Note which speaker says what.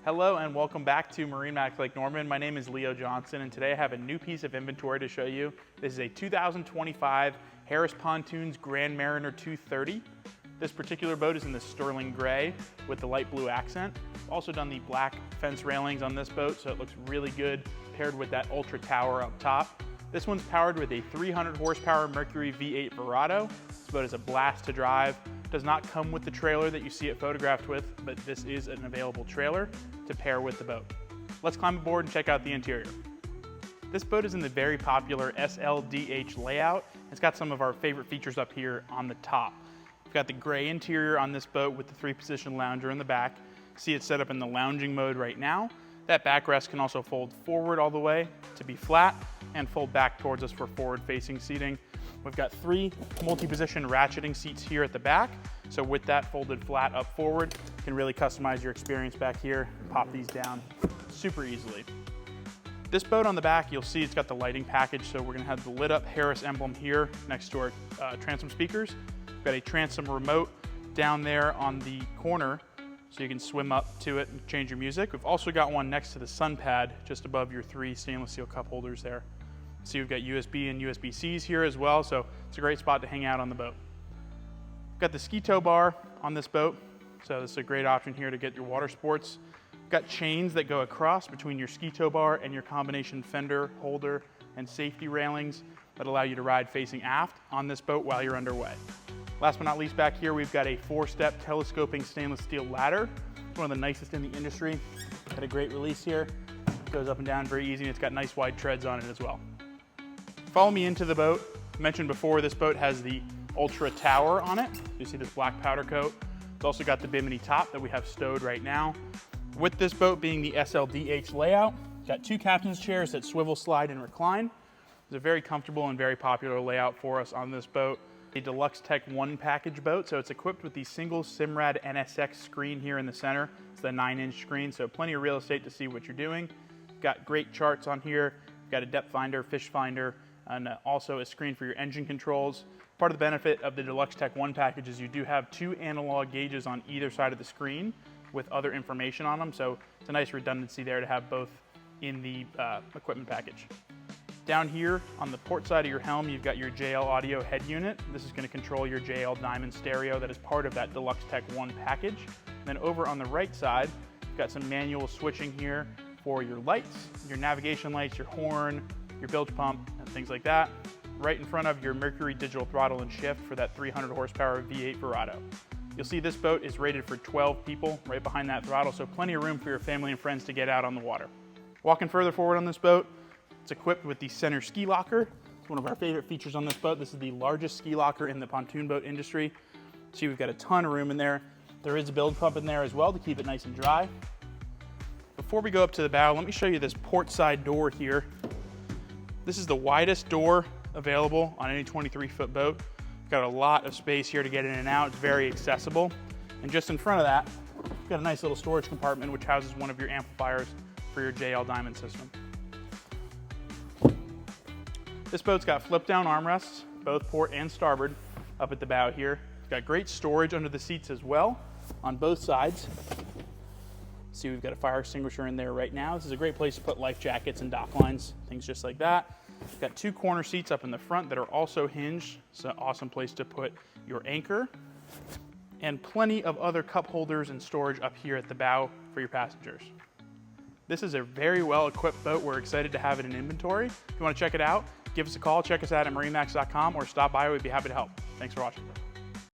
Speaker 1: Hello and welcome back to MarineMax Lake Norman. My name is Leo Johnson and today I have a new piece of inventory to show you. This is a 2025 Harris Pontoons Grand Mariner 230. This particular boat is in the sterling gray with the light blue accent. I've also done the black fence railings on this boat, so it looks really good paired with that ultra tower up top. This one's powered with a 300 horsepower Mercury V8 VDO. This boat is a blast to drive. Does not come with the trailer that you see it photographed with, but this is an available trailer to pair with the boat. Let's climb aboard and check out the interior. This boat is in the very popular SLDH layout. It's got some of our favorite features up here on the top. We've got the gray interior on this boat with the 3-position lounger in the back. See it's set up in the lounging mode right now. That backrest can also fold forward all the way to be flat and fold back towards us for forward-facing seating. We've got 3 multi-position ratcheting seats here at the back. So with that folded flat up forward, you can really customize your experience back here. Pop these down super easily. This boat on the back, you'll see it's got the lighting package. So we're gonna have the lit up Harris emblem here next to our transom speakers. We've got a transom remote down there on the corner, so you can swim up to it and change your music. We've also got one next to the sun pad, just above your 3 stainless steel cup holders there. See, we've got USB and USB-Cs here as well, so it's a great spot to hang out on the boat. We've got the ski tow bar on this boat, so this is a great option here to get your water sports. We've got chains that go across between your ski tow bar and your combination fender, holder, and safety railings that allow you to ride facing aft on this boat while you're underway. Last but not least, back here, we've got a 4-step telescoping stainless steel ladder. It's one of the nicest in the industry. Got a great release here. It goes up and down very easy, and it's got nice wide treads on it as well. Follow me into the boat. I mentioned before, this boat has the ultra tower on it. You see this black powder coat. It's also got the bimini top that we have stowed right now. With this boat being the SLDH layout, got 2 captain's chairs that swivel, slide, and recline. It's a very comfortable and very popular layout for us on this boat. A Deluxe Tech 1 package boat, so it's equipped with the single Simrad NSX screen here in the center. It's the 9-inch screen, so plenty of real estate to see what you're doing. Got great charts on here. Got a depth finder, fish finder, and also a screen for your engine controls. Part of the benefit of the Deluxe Tech 1 package is you do have 2 analog gauges on either side of the screen with other information on them, so it's a nice redundancy there to have both in the equipment package. Down here on the port side of your helm, you've got your JL Audio head unit. This is going to control your JL Diamond stereo that is part of that Deluxe Tech 1 package. And then over on the right side, you've got some manual switching here for your lights, your navigation lights, your horn, your bilge pump, and things like that. Right in front of your Mercury digital throttle and shift for that 300 horsepower V8 VDO. You'll see this boat is rated for 12 people right behind that throttle, so plenty of room for your family and friends to get out on the water. Walking further forward on this boat, it's equipped with the center ski locker. It's one of our favorite features on this boat. This is the largest ski locker in the pontoon boat industry. See, we've got a ton of room in there. There is a bilge pump in there as well to keep it nice and dry. Before we go up to the bow, let me show you this port side door here. This is the widest door available on any 23-foot boat. Got a lot of space here to get in and out. It's very accessible. And just in front of that, we've got a nice little storage compartment which houses one of your amplifiers for your JL Diamond system. This boat's got flip-down armrests, both port and starboard, up at the bow here. It's got great storage under the seats as well on both sides. See, we've got a fire extinguisher in there right now. This is a great place to put life jackets and dock lines, things just like that. We've got 2 corner seats up in the front that are also hinged. It's an awesome place to put your anchor. And plenty of other cup holders and storage up here at the bow for your passengers. This is a very well-equipped boat. We're excited to have it in inventory. If you want to check it out, give us a call, check us out at MarineMax.com, or stop by. We'd be happy to help. Thanks for watching.